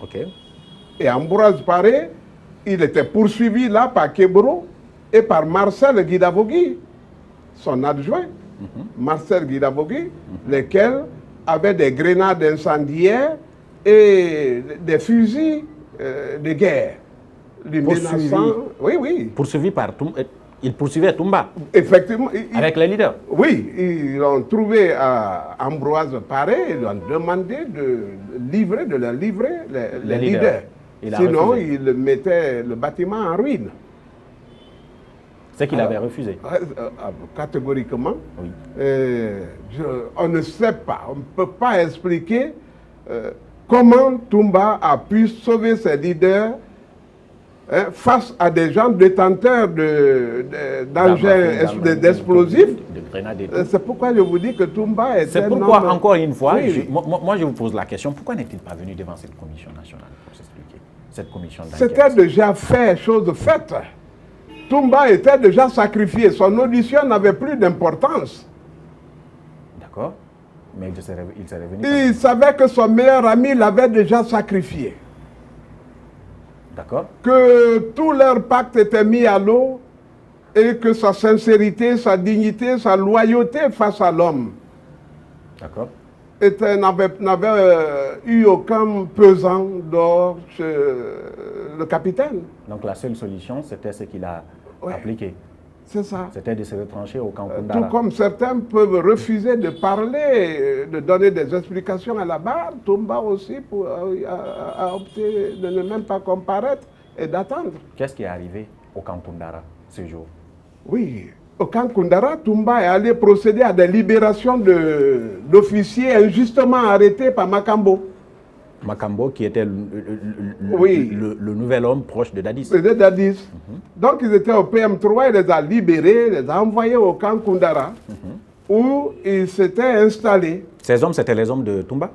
Ok. Et Ambroise Paré, il était poursuivi là par Kebro et par Marcel Guidavogui, son adjoint. Marcel Guidavogui, lesquels avaient des grenades incendiaires et des fusils de guerre. Lui menaçant. Oui, oui. Poursuivi par Toumba. Il poursuivait Toumba. Effectivement. Avec les leaders. Oui, ils ont trouvé à Ambroise Paré, ils lui ont demandé de leur livrer les leaders. Sinon, ils mettaient le bâtiment en ruine. C'est qu'il avait refusé. Catégoriquement. Oui. On ne sait pas, on ne peut pas expliquer comment Toumba a pu sauver ses leaders face à des gens détenteurs d'engins d'explosifs. C'est pourquoi je vous dis que Toumba est C'est pourquoi, encore une fois, moi je vous pose la question, pourquoi n'est-il pas venu devant cette commission nationale pour s'expliquer? Cette commission d'enquête. C'était déjà fait, chose faite. Toumba était déjà sacrifié. Son audition n'avait plus d'importance. D'accord. Mais il serait venu. Il savait que son meilleur ami l'avait déjà sacrifié. D'accord. Que tout leur pacte était mis à l'eau et que sa sincérité, sa dignité, sa loyauté face à l'homme n'avait eu aucun pesant d'or chez le capitaine. Donc la seule solution, c'était ce qu'il a appliqué. C'est ça. C'était de se retrancher au camp Koundara. Tout comme certains peuvent refuser de parler, de donner des explications à la barre, Toumba aussi a opté de ne même pas comparaître et d'attendre. Qu'est-ce qui est arrivé au camp Koundara ce jour? Oui, au camp Koundara, Toumba est allé procéder à des libérations d'officiers injustement arrêtés par Makambo. Makambo qui était le nouvel homme proche de Dadis. De Dadis. Donc ils étaient au PM3, il les a libérés, les a envoyés au camp Koundara, où ils s'étaient installés. Ces hommes, c'était les hommes de Toumba?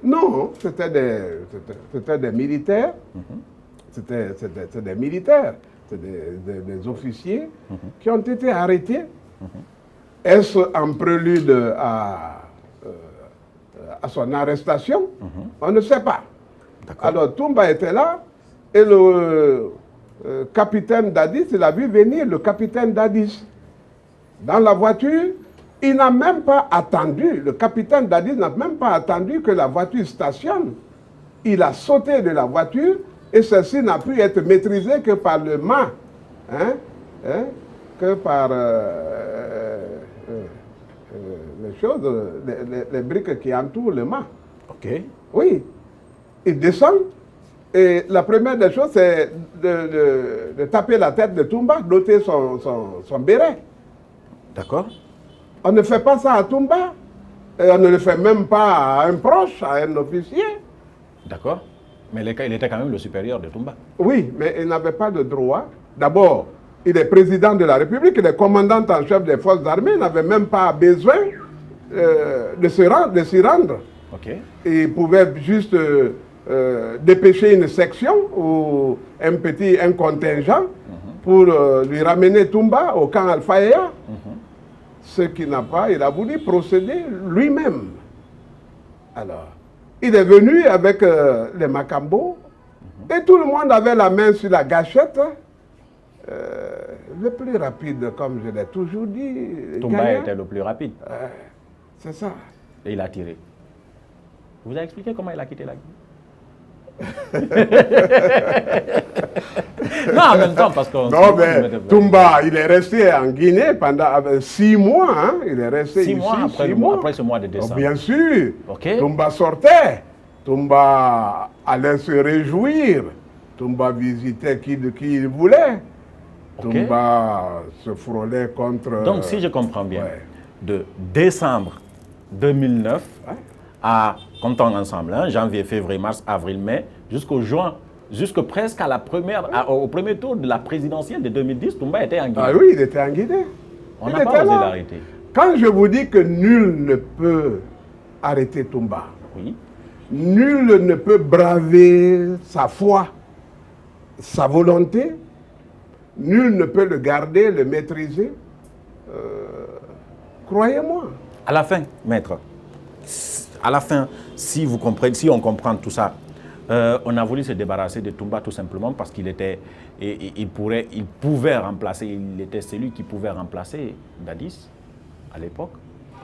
Non, c'était des militaires. C'était des militaires, des officiers qui ont été arrêtés. Est-ce en prélude à son arrestation? On ne sait pas. Alors Toumba était là et le capitaine Dadis, il a vu venir le capitaine Dadis dans la voiture. Il n'a même pas attendu, le capitaine Dadis n'a même pas attendu que la voiture stationne. Il a sauté de la voiture et celle-ci n'a pu être maîtrisée que par le mât, que par les choses, les briques qui entourent le mât. Ok. Oui. Il descend et la première des choses, c'est de taper la tête de Toumba, d'ôter son béret. D'accord. On ne fait pas ça à Toumba. Et on ne le fait même pas à un proche, à un officier. D'accord. Mais il était quand même le supérieur de Toumba. Oui, mais il n'avait pas de droit. D'abord, il est président de la République, il est commandant en chef des forces armées, il n'avait même pas besoin de s'y rendre. Okay. Il pouvait juste dépêcher une section ou un contingent pour lui ramener Toumba au camp Alpha-Ea. Ce qu'il n'a pas, il a voulu procéder lui-même. Alors, il est venu avec les Makambo et tout le monde avait la main sur la gâchette. Le plus rapide, comme je l'ai toujours dit. Toumba était le plus rapide. C'est ça. Et il a tiré. Vous avez expliqué comment il a quitté la Guinée? Non, en même temps, parce que... Non, mais Toumba, il est resté en Guinée pendant 6 mois. Hein? Il est resté 6 mois ici, après ce mois de décembre. Oh, bien sûr. Okay. Toumba sortait. Toumba allait se réjouir. Toumba visitait qui il voulait. Okay. Toumba se frôlait contre... Donc, si je comprends bien, de décembre 2009 à, comptons ensemble, hein, janvier, février, mars, avril, mai, jusqu'au juin, jusque presque à au premier tour de la présidentielle de 2010, Toumba était en Guinée. Ah oui, il était en Guinée. On n'a pas osé l'arrêter. Quand je vous dis que nul ne peut arrêter Toumba, nul ne peut braver sa foi, sa volonté, nul ne peut le garder, le maîtriser. Croyez-moi. À la fin, maître, à la fin, si on comprend tout ça, On a voulu se débarrasser de Toumba tout simplement parce qu'il pouvait remplacer, il était celui qui pouvait remplacer Dadis à l'époque,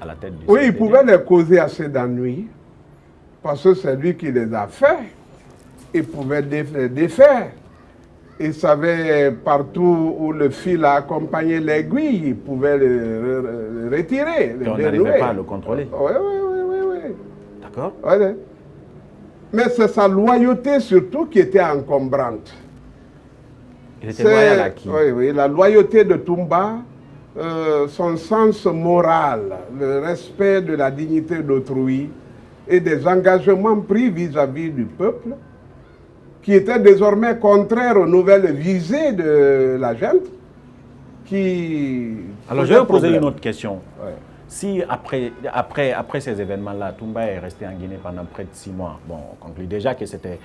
à la tête du Oui, CNDD. il pouvait les causer assez d'ennuis parce que c'est lui qui les a faits. Il pouvait les défaire. Il savait partout où le fil a accompagné l'aiguille, il pouvait le retirer. Et on n'arrivait pas à le contrôler. Oui. D'accord. Ouais. Mais c'est sa loyauté surtout qui était encombrante. Il était loyal à qui? Oui, la loyauté de Toumba, son sens moral, le respect de la dignité d'autrui et des engagements pris vis-à-vis du peuple, qui étaient désormais contraires aux nouvelles visées de la junte, Alors je vais vous poser une autre question. Ouais. Si après ces événements-là, Toumba est resté en Guinée pendant près de 6 mois, bon, on conclut déjà que c'était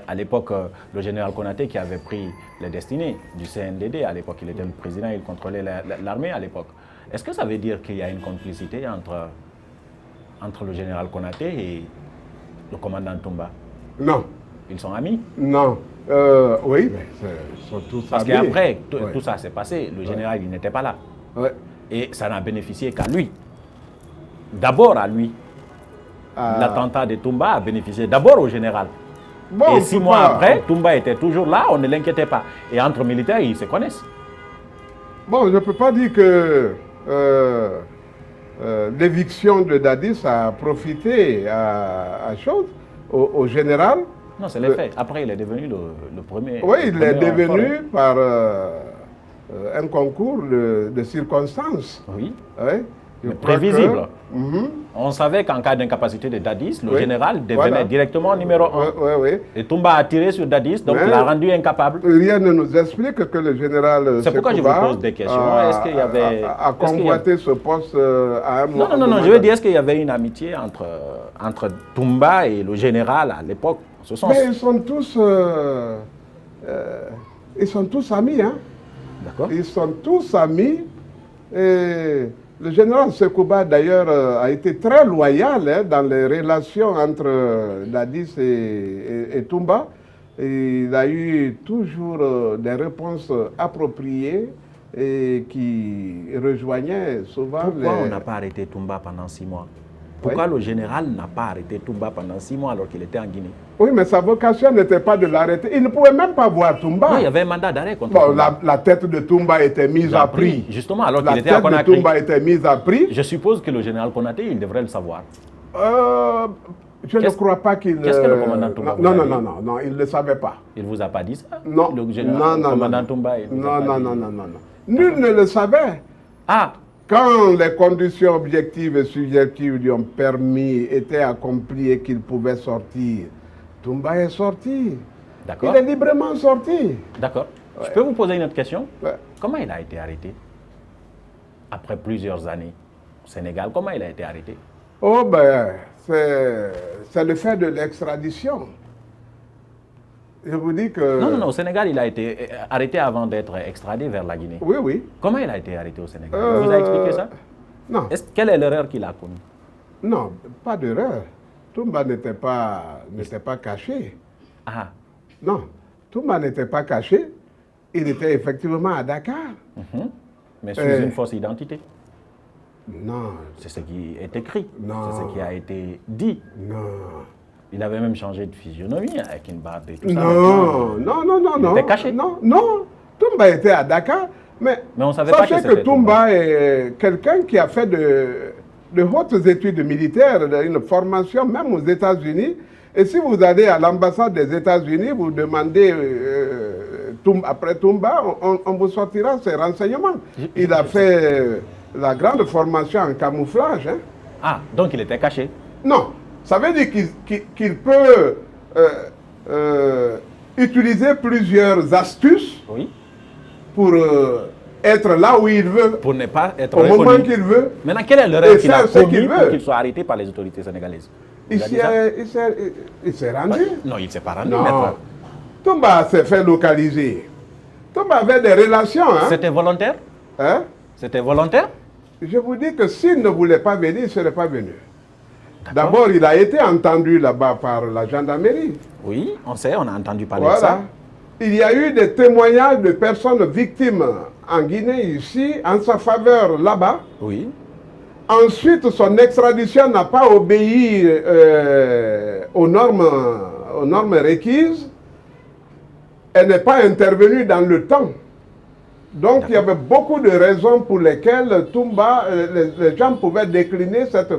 à l'époque le général Konaté qui avait pris les destinées du CNDD. À l'époque, il était le président, il contrôlait l'armée à l'époque. Est-ce que ça veut dire qu'il y a une complicité entre le général Konaté et le commandant Toumba? Non. Ils sont amis? Non. Oui, mais ils sont tous Parce amis. qu'après, tout ça s'est passé. Le général, il n'était pas là. Ouais. Et ça n'a bénéficié qu'à lui. D'abord à lui. L'attentat de Toumba a bénéficié d'abord au général. Bon, et 6 mois après, Toumba était toujours là, on ne l'inquiétait pas. Et entre militaires, ils se connaissent. Bon, je ne peux pas dire que l'éviction de Dadis a profité à chose, au général. Non, c'est les faits. Après, il est devenu le premier. Oui, il est devenu forêt. par un concours de circonstances. Oui. Oui. Prévisible. On savait qu'en cas d'incapacité de Dadis, le général devenait directement numéro 1. Oui. Et Toumba a tiré sur Dadis, donc l'a rendu incapable. Rien ne nous explique que le général C'est pourquoi je vous pose des questions. Est-ce qu'il y avait... a convoité ce poste à un moment? Non, je veux dire, est-ce qu'il y avait une amitié entre Toumba et le général à l'époque, en ce sens? Mais ils sont tous amis, hein. D'accord. Ils sont tous amis. Et le général Sekouba, d'ailleurs, a été très loyal dans les relations entre Dadis et Toumba. Et il a eu toujours des réponses appropriées et qui rejoignaient souvent Pourquoi on n'a pas arrêté Toumba pendant 6 mois? Pourquoi le général n'a pas arrêté Toumba pendant 6 mois alors qu'il était en Guinée? Oui, mais sa vocation n'était pas de l'arrêter. Il ne pouvait même pas voir Toumba. Non, il y avait un mandat d'arrêt contre Bon, Toumba. la tête de Toumba était mise à prix. Justement, alors qu'il La était à tête de Conakry. Toumba était mise à prix. Je suppose que le général Konaté, il devrait le savoir. Je ne crois pas qu'il... Qu'est-ce que le commandant Toumba vous a dit? Non, il ne le savait pas. Il ne vous a pas dit ça? Non, Le général, non, commandant Toumba, il vous a pas dit. non. Nul ne le savait. Ah, Quand les conditions objectives et subjectives lui ont permis, étaient accomplies et qu'il pouvait sortir, Toumba est sorti. d'accord. Il est librement sorti. D'accord. Je peux vous poser une autre question? Ouais. Comment il a été arrêté? Après plusieurs années au Sénégal, comment il a été arrêté? Oh ben, c'est le fait de l'extradition. Je vous dis que... Non, au Sénégal, il a été arrêté avant d'être extradé vers la Guinée. Oui. Comment il a été arrêté au Sénégal? Il vous a expliqué ça? Non. Quelle est l'erreur qu'il a commise? Non, pas d'erreur. Toumba n'était pas caché. Ah, Non, Toumba n'était pas caché. Il était effectivement à Dakar. mais sous une fausse identité. Non, C'est ce qui est écrit. Non. C'est ce qui a été dit. non. Il avait même changé de physionomie avec une barbe et tout ça. Non. Il était caché. Non. Toumba était à Dakar. Mais on ne savait pas que sachez c'était que Toumba est quelqu'un qui a fait de hautes études militaires, une formation même aux États-Unis. Et si vous allez à l'ambassade des États-Unis, vous demandez après Toumba, on vous sortira ces renseignements. Il a fait la grande formation en camouflage. Hein. Ah, donc il était caché. Non, ça veut dire qu'il peut utiliser plusieurs astuces pour être là où il veut. Pour ne pas être au reconnu. moment qu'il veut. Maintenant, quelle est l'erreur qu'il a commis pour veut. qu'il soit arrêté par les autorités sénégalaises? Il s'est rendu. Non, il ne s'est pas rendu. Non. maître. Toumba s'est fait localiser. Toumba avait des relations. Hein? C'était volontaire? Hein? C'était volontaire? Je vous dis que s'il ne voulait pas venir, il ne serait pas venu. D'abord, il a été entendu là-bas par la gendarmerie. Oui, on sait, on a entendu parler de ça. Voilà. Il y a eu des témoignages de personnes victimes en Guinée, ici, en sa faveur là-bas. Oui. Ensuite, son extradition n'a pas obéi aux normes requises. Elle n'est pas intervenue dans le temps. Donc, il y avait beaucoup de raisons pour lesquelles Toumba, les gens pouvaient décliner cette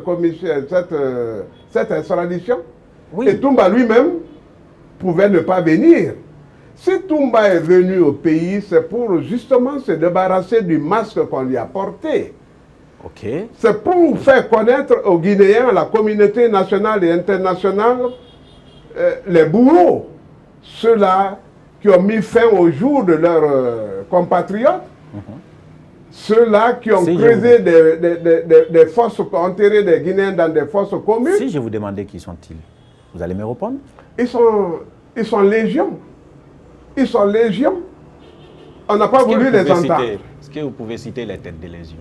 extradition. Oui. Et Toumba lui-même pouvait ne pas venir. Si Toumba est venu au pays, c'est pour justement se débarrasser du masque qu'on lui a porté. Ok. C'est pour faire connaître aux Guinéens, à la communauté nationale et internationale, les bourreaux, ceux-là qui ont mis fin au jour de leurs compatriotes, ceux-là qui ont creusé des fosses, enterré des Guinéens dans des fosses communes. Si je vous demandais qui sont-ils, vous allez me répondre? Ils sont légion. Ils sont légion. On n'a pas voulu les entendre. Est-ce que vous pouvez citer les têtes des légions?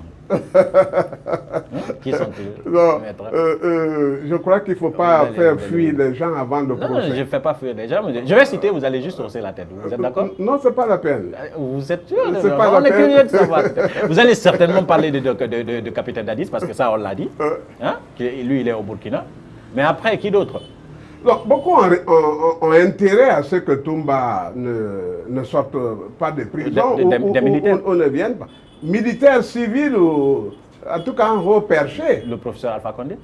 Qui sont-ils? Je crois qu'il ne faut pas faire fuir les gens avant le procès. Non, je ne fais pas fuir les gens. Je vais citer, vous allez juste hausser la tête. Vous êtes d'accord? Non, ce n'est pas la peine. Vous êtes sûr? On est curieux de savoir. Vous allez certainement parler de capitaine Dadis, parce que ça, on l'a dit. Hein? Lui, il est au Burkina. Mais après, qui d'autre? Donc, beaucoup ont intérêt à ce que Toumba ne sorte pas de prison ou ne vienne pas. Militaire, civil ou en tout cas un haut perché. Le professeur Alpha Condé?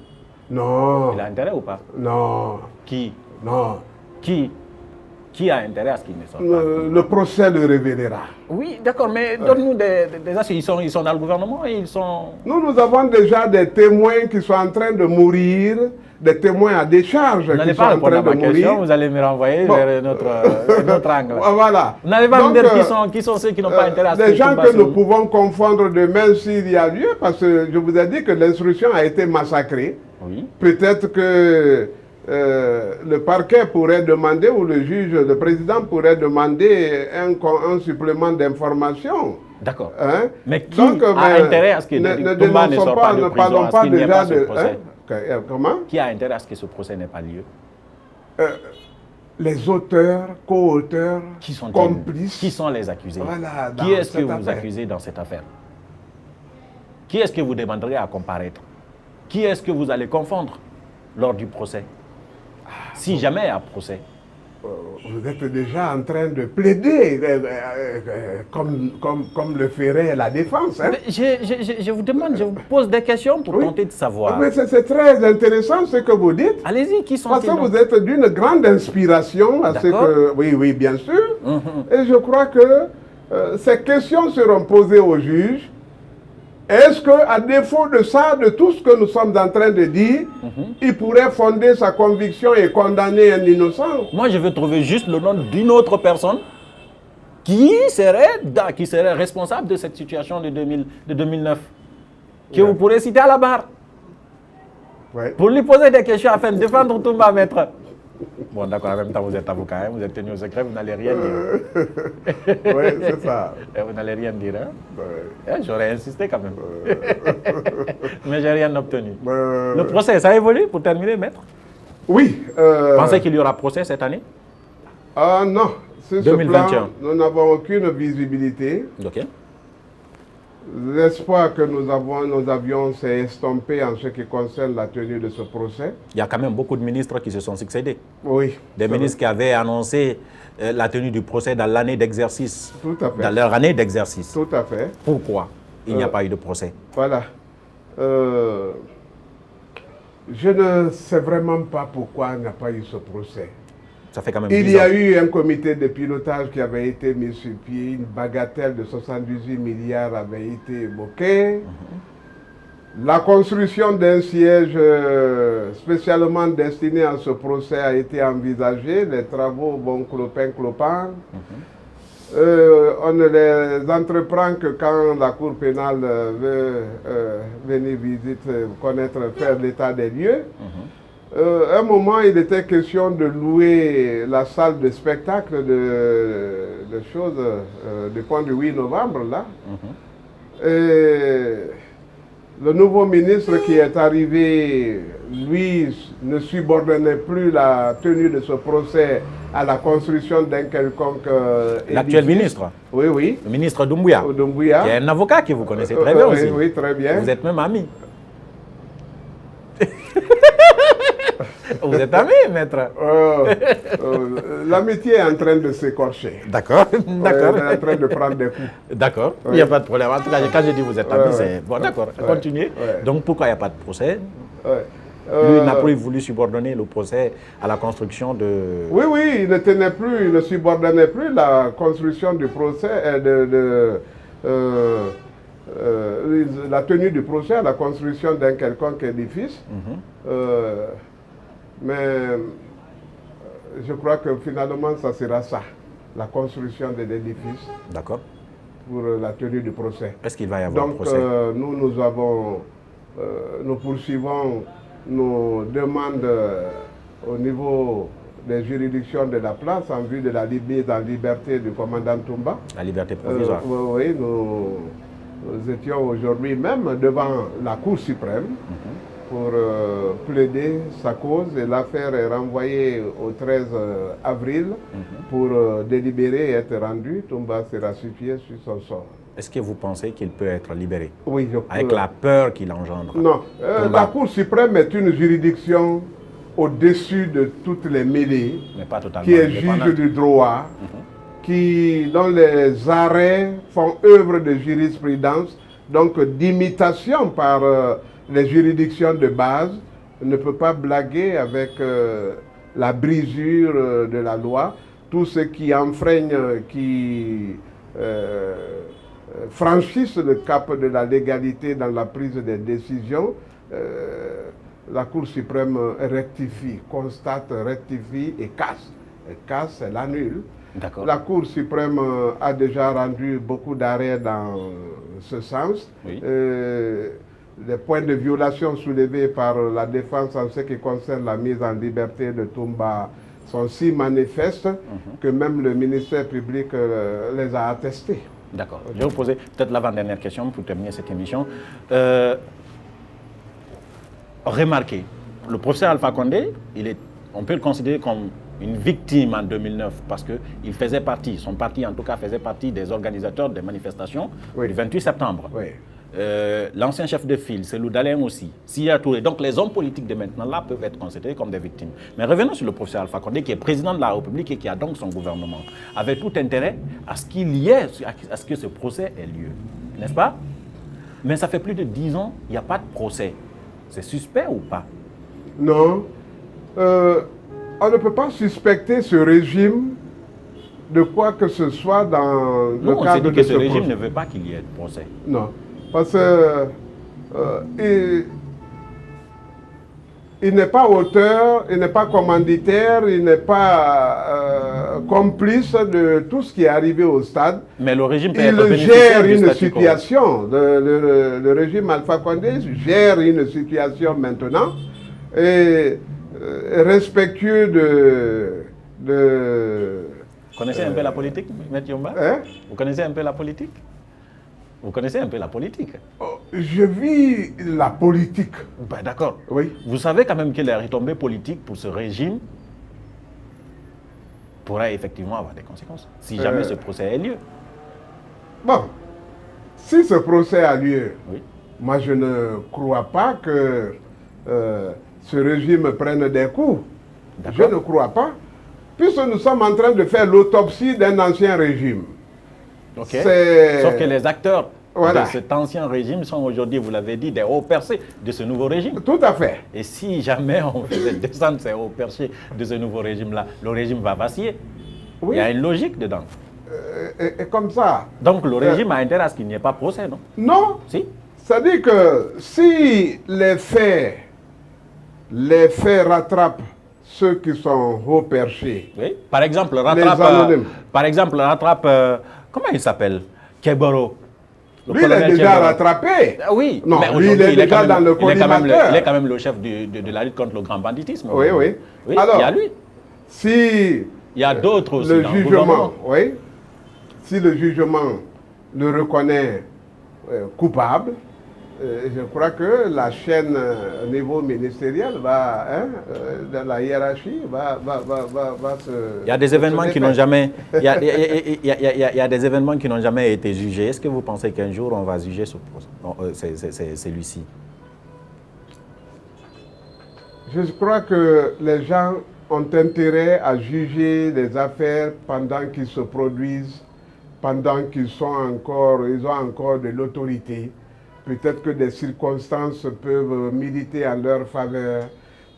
Non. Il a intérêt ou pas? Non. Qui? Non. Qui a intérêt à ce qu'il ne sorte pas? Le procès le révélera. Oui, d'accord, mais donne-nous des assurances. Ils sont dans le gouvernement et ils sont... Nous avons déjà des témoins qui sont en train de mourir, des témoins à décharge qui sont en train de mourir. Vous allez me renvoyer vers notre angle. Voilà. Vous n'allez pas me dire qui sont ceux qui n'ont pas intérêt à ce des gens que nous pouvons confondre demain s'il y a lieu, parce que je vous ai dit que l'instruction a été massacrée. Oui. Peut-être que le parquet pourrait demander, ou le président pourrait demander un supplément d'information. D'accord. Hein? Mais qui a intérêt à ce que Toumba ne sorte pas de prison, à ce qu'il n'y ait pas ce procès? Comment? Qui a intérêt à ce que ce procès n'ait pas lieu? Les auteurs, co-auteurs, complices. Qui sont les accusés? Voilà, qui est-ce que vous accusez dans cette affaire? Qui est-ce que vous demanderez à comparaître? Qui est-ce que vous allez confondre lors du procès? Si jamais il y a procès. Vous êtes déjà en train de plaider comme le ferait la défense. Hein? Je vous demande, je vous pose des questions pour tenter de savoir. Mais c'est très intéressant ce que vous dites. Allez-y, qui sont-ils? Parce que vous êtes d'une grande inspiration à ce que... Oui, bien sûr. Et je crois que ces questions seront posées au juge. Est-ce qu'à défaut de ça, de tout ce que nous sommes en train de dire, il pourrait fonder sa conviction et condamner un innocent? Moi, je veux trouver juste le nom d'une autre personne qui serait responsable de cette situation de 2009, que vous pourrez citer à la barre. Ouais. Pour lui poser des questions afin de défendre Toumba, maître. Bon, d'accord, en même temps, vous êtes avocat, hein, vous êtes tenu au secret, vous n'allez rien dire. Oui, c'est ça. Vous n'allez rien dire, hein? Ouais. J'aurais insisté quand même. Mais j'ai rien obtenu. Le procès, ça évolue pour terminer, maître? Oui. Pensez qu'il y aura procès cette année? Non. Sur 2021. ce plan, nous n'avons aucune visibilité. Ok. L'espoir que nous avions s'est estompé en ce qui concerne la tenue de ce procès. Il y a quand même beaucoup de ministres qui se sont succédés. Oui. Des ministres qui avaient annoncé la tenue du procès dans l'année d'exercice. Tout à fait. Dans leur année d'exercice. Tout à fait. Pourquoi il n'y a pas eu de procès? Voilà. Je ne sais vraiment pas pourquoi il n'y a pas eu ce procès. Ça fait quand même Il y a eu un comité de pilotage qui avait été mis sur pied, une bagatelle de 78 milliards avait été évoquée. La construction d'un siège spécialement destiné à ce procès a été envisagée. Les travaux vont clopin-clopin. On ne les entreprend que quand la Cour pénale veut venir faire l'état des lieux. À un moment, il était question de louer la salle de spectacle du pont du 8 novembre, là. Et Le nouveau ministre qui est arrivé, lui, ne subordonnait plus la tenue de ce procès à la construction d'un quelconque L'actuel édifice. ministre. Oui, oui. Le ministre Doumbouya. Doumbouya. Qui est un avocat que vous connaissez très bien aussi. Oui, oui, très bien. Vous êtes même amis. Vous êtes amis, maître. L'amitié est en train de s'écorcher. D'accord, d'accord. Elle est en train de prendre des coups. D'accord, il n'y a pas de problème. En tout cas, quand je dis vous êtes amis, c'est... Bon, d'accord, continuez. Donc, pourquoi il n'y a pas de procès? Lui n'a plus voulu subordonner le procès à la construction de... Oui, oui, il ne tenait plus, il ne subordonnait plus la construction du procès, la tenue du procès à la construction d'un quelconque édifice. Mais je crois que finalement, ça sera ça, la construction de l'édifice. D'accord. Pour la tenue du procès. Est-ce qu'il va y avoir un procès? Donc, nous poursuivons nos demandes au niveau des juridictions de la place en vue de la mise en liberté du commandant Toumba. La liberté provisoire. Oui, nous étions aujourd'hui même devant la Cour suprême pour plaider sa cause et l'affaire est renvoyée au 13 avril pour délibérer et être rendu. Toumba sera situé sur son sort. Est-ce que vous pensez qu'il peut être libéré? Oui, je crois. Avec la peur qu'il engendre? Non. La Cour suprême est une juridiction au-dessus de toutes les mêlées, mais pas totalement qui est juge du droit, dont les arrêts font œuvre de jurisprudence, donc d'imitation par les juridictions de base, ne peut pas blaguer avec la brisure de la loi. Tout ce qui enfreignent, qui franchissent le cap de la légalité dans la prise des décisions, la Cour suprême rectifie, constate, rectifie et casse. Elle casse, elle annule. La Cour suprême a déjà rendu beaucoup d'arrêts dans ce sens. Oui. Les points de violation soulevés par la défense en ce qui concerne la mise en liberté de Toumba sont si manifestes que même le ministère public les a attestés. D'accord. Je vais vous poser peut-être l'avant-dernière question pour terminer cette émission. Remarquez, le professeur Alpha Condé, on peut le considérer comme une victime en 2009 parce qu'il faisait partie, son parti en tout cas faisait partie des organisateurs des manifestations du 28 septembre. Oui. L'ancien chef de file, c'est Loudalin aussi, Sia Touré. Donc les hommes politiques de maintenant là peuvent être considérés comme des victimes. Mais revenons sur le professeur Alpha Condé qui est président de la République et qui a donc son gouvernement, avec tout intérêt à ce qu'il y ait, à ce que ce procès ait lieu. N'est-ce pas? Mais ça fait plus de 10 ans, il n'y a pas de procès. C'est suspect ou pas? Non. On ne peut pas suspecter ce régime de quoi que ce soit dans le cadre de ce procès. On s'est dit que ce régime ne veut pas qu'il y ait de procès. Non. Parce que il n'est pas auteur, il n'est pas commanditaire, il n'est pas complice de tout ce qui est arrivé au stade. Mais le régime peut il gère une situation. Le régime Alpha Condé gère une situation maintenant et respectueux Vous connaissez un peu la politique, M. Yomba? Vous connaissez un peu la politique? Vous connaissez un peu la politique? Je vis la politique. Ben, d'accord. Oui. Vous savez quand même que les retombées politiques pour ce régime pourraient effectivement avoir des conséquences, si jamais ce procès a lieu. Bon, si ce procès a lieu, oui. Moi je ne crois pas que ce régime prenne des coups. Je ne crois pas, puisque nous sommes en train de faire l'autopsie d'un ancien régime. Okay. Sauf que les acteurs de cet ancien régime sont aujourd'hui, vous l'avez dit, des hauts percés de ce nouveau régime. Tout à fait. Et si jamais on faisait descendre ces hauts percés de ce nouveau régime-là, le régime va vaciller. Oui. Il y a une logique dedans. Et comme ça. Donc le régime a intérêt à ce qu'il n'y ait pas de procès, non? Non. Si. C'est-à-dire que si les faits rattrapent ceux qui sont haut perchés. Oui. Par exemple, rattrape, comment il s'appelle? Keboro. Lui, il est déjà rattrapé. Oui. Non, mais lui, il est déjà dans le collimateur. Il est quand même le chef de la lutte contre le grand banditisme. Oui, oui. Oui, alors, il y a lui. Si il y a d'autres aussi le dans jugement, oui, si le jugement le reconnaît coupable, Je crois que la chaîne au niveau ministériel va, dans la hiérarchie, va se... Il y a des événements qui n'ont jamais, il y a des événements qui n'ont jamais été jugés. Est-ce que vous pensez qu'un jour on va juger celui-ci? Je crois que les gens ont intérêt à juger les affaires pendant qu'ils se produisent, pendant qu'ils ils ont encore de l'autorité. Peut-être que des circonstances peuvent militer en leur faveur.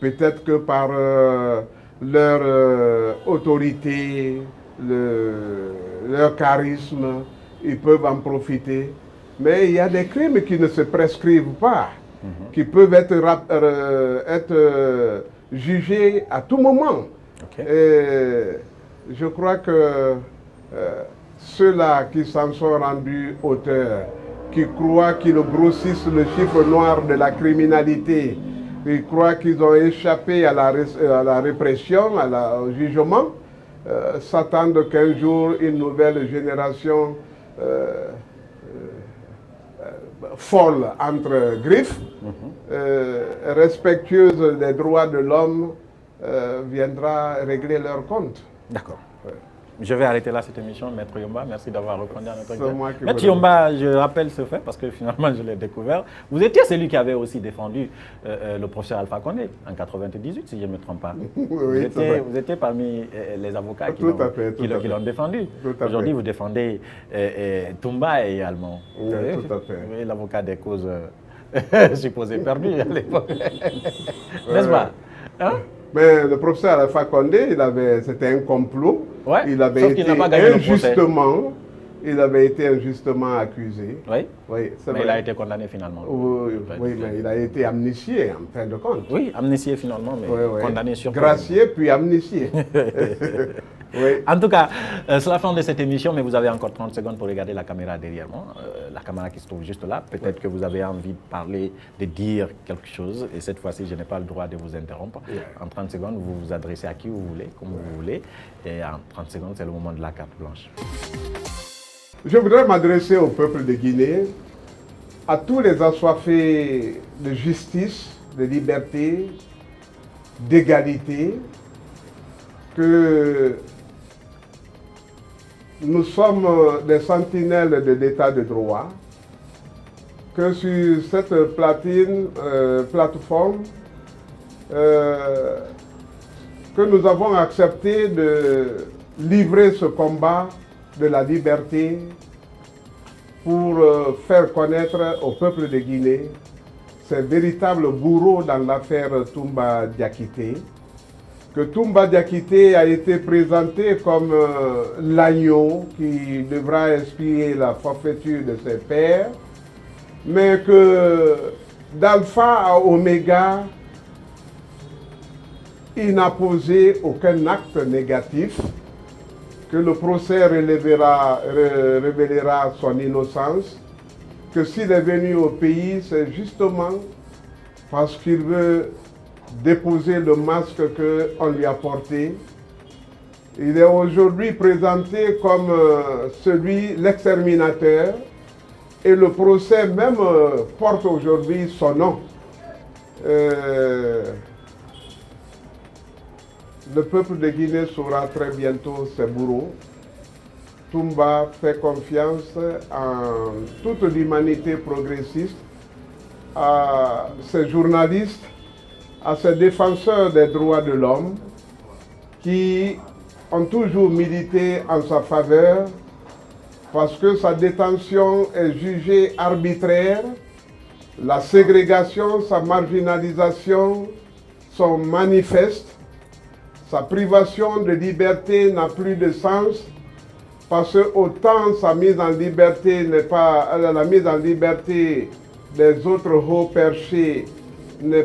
Peut-être que par leur autorité, leur charisme, ils peuvent en profiter. Mais il y a des crimes qui ne se prescrivent pas, qui peuvent être jugés à tout moment. Okay. Et je crois que ceux-là qui s'en sont rendus auteurs, qui croient qu'ils grossissent le chiffre noir de la criminalité, qui croient qu'ils ont échappé à la répression, au jugement, s'attendent qu'un jour une nouvelle génération folle entre griffes, respectueuse des droits de l'homme, viendra régler leur compte. D'accord. Je vais arrêter là cette émission. Maître Yomba, merci d'avoir répondu à notre question. Maître Yomba, je rappelle ce fait parce que finalement je l'ai découvert. Vous étiez celui qui avait aussi défendu le professeur Alpha Condé en 1998, si je ne me trompe pas. Oui, vous étiez parmi les avocats qui l'ont défendu. Aujourd'hui, vous défendez Toumba également. Oui, tout à fait. L'avocat des causes supposées perdues à l'époque. N'est-ce pas? Hein? Mais le professeur Alpha Condé, c'était un complot. Ouais, il avait été injustement accusé. Oui, oui, mais vrai. Il a été condamné finalement. Oui, mais il a été amnistié en fin de compte. Oui, amnistié finalement, mais condamné sur... Gracié puis amnistié. Oui. En tout cas, c'est la fin de cette émission, mais vous avez encore 30 secondes pour regarder la caméra derrière moi, la caméra qui se trouve juste là. Peut-être que vous avez envie de parler, de dire quelque chose, et cette fois-ci, je n'ai pas le droit de vous interrompre. En 30 secondes, vous vous adressez à qui vous voulez, comme vous voulez, et en 30 secondes, c'est le moment de la carte blanche. Je voudrais m'adresser au peuple de Guinée, à tous les assoiffés de justice, de liberté, d'égalité, que nous sommes des sentinelles de l'état de droit, que sur cette plateforme, que nous avons accepté de livrer ce combat de la liberté pour faire connaître au peuple de Guinée ces véritables bourreaux dans l'affaire Toumba Diakité, que Toumba Diakité a été présenté comme l'agneau qui devra expier la forfaiture de ses pères, mais que d'alpha à oméga, il n'a posé aucun acte négatif, que le procès révélera son innocence, que s'il est venu au pays, c'est justement parce qu'il veut déposer le masque qu'on lui a porté. Il est aujourd'hui présenté comme l'exterminateur, et le procès même porte aujourd'hui son nom. Le peuple de Guinée saura très bientôt ses bourreaux. Toumba fait confiance en toute l'humanité progressiste, à ses journalistes, à ces défenseurs des droits de l'homme qui ont toujours milité en sa faveur parce que sa détention est jugée arbitraire, la ségrégation, sa marginalisation sont manifestes, sa privation de liberté n'a plus de sens parce que autant sa mise en liberté n'est pas, la mise en liberté des autres hauts perchés ne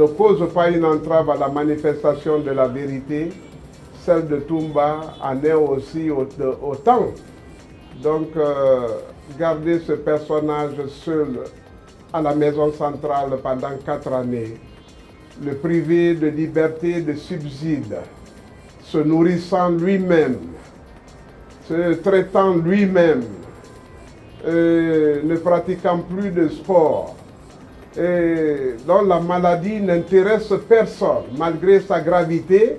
cause pas une entrave à la manifestation de la vérité, celle de Toumba en est aussi autant. Donc, garder ce personnage seul à la maison centrale pendant 4 années, le priver de liberté de subside, se nourrissant lui-même, se traitant lui-même, ne pratiquant plus de sport, et dont la maladie n'intéresse personne, malgré sa gravité,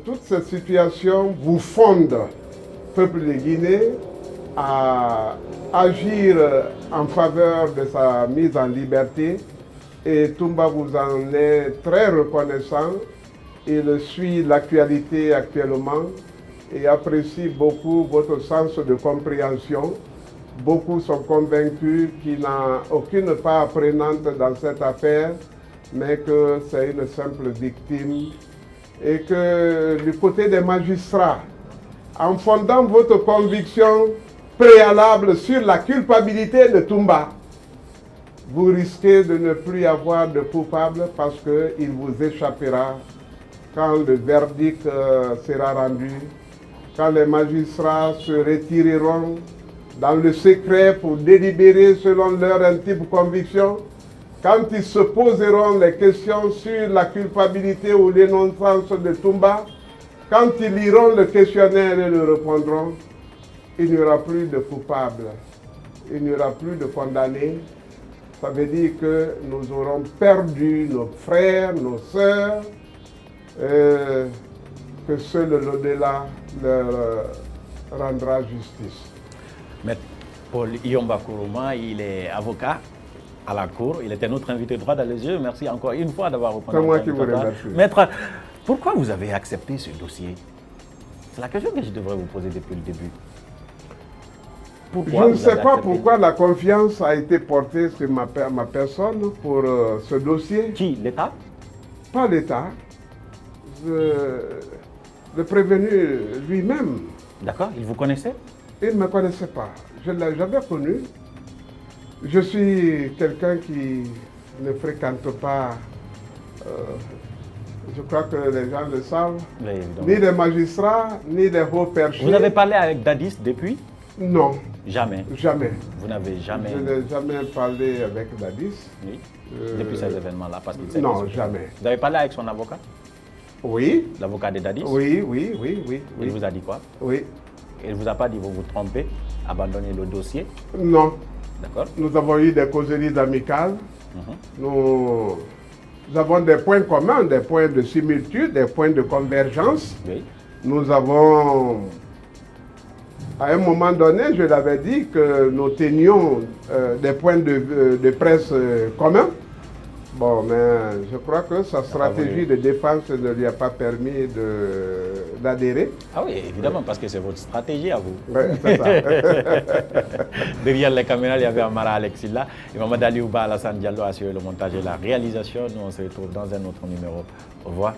toute cette situation vous fonde, peuple de Guinée, à agir en faveur de sa mise en liberté. Et Toumba vous en est très reconnaissant. Il suit l'actualité actuellement et apprécie beaucoup votre sens de compréhension. Beaucoup sont convaincus qu'il n'a aucune part prenante dans cette affaire, mais que c'est une simple victime. Et que du côté des magistrats, en fondant votre conviction préalable sur la culpabilité de Toumba, vous risquez de ne plus avoir de coupable parce qu'il vous échappera quand le verdict sera rendu, quand les magistrats se retireront dans le secret pour délibérer selon leur intime conviction, quand ils se poseront les questions sur la culpabilité ou l'innocence de Toumba, quand ils liront le questionnaire et le répondront, il n'y aura plus de coupables, il n'y aura plus de condamnés. Ça veut dire que nous aurons perdu nos frères, nos sœurs, que seul l'au-delà leur rendra justice. Maître Paul Iyomba Kourouma, il est avocat à la Cour. Il était notre invité droit dans les yeux. Merci encore une fois d'avoir répondu. C'est moi qui vous remercie. Maître, pourquoi vous avez accepté ce dossier? C'est la question que je devrais vous poser depuis le début. Pourquoi je ne sais pas pourquoi la confiance a été portée sur ma personne pour ce dossier. Qui? L'État? Pas l'État. Le prévenu lui-même. D'accord, il vous connaissait? Il ne me connaissait pas. Je ne l'ai jamais connu. Je suis quelqu'un qui ne fréquente pas, je crois que les gens le savent, ni les magistrats, ni les hauts perchés. Vous avez parlé avec Dadis depuis? Non. Jamais? Jamais. Vous n'avez jamais? Je n'ai jamais parlé avec Dadis. Oui. Depuis ces événements-là, parce qu'il non, jamais. Vous avez parlé avec son avocat? Oui. L'avocat de Dadis? Oui. Il vous a dit quoi? Oui. Il ne vous a pas dit vous vous trompez, abandonnez le dossier? Non. D'accord. Nous avons eu des causeries amicales. Nous avons des points communs, des points de similitude, des points de convergence. Oui. Nous avons, à un moment donné, je l'avais dit que nous tenions des points de presse communs. Bon, mais je crois que sa stratégie de défense ne lui a pas permis d'adhérer. Ah oui, évidemment, parce que c'est votre stratégie à vous. Oui, c'est ça. Derrière les caméras, il y avait Amara Alexilla et Mamadou Aliouba Alassane Diallo a assuré le montage et la réalisation. Nous, on se retrouve dans un autre numéro. Au revoir.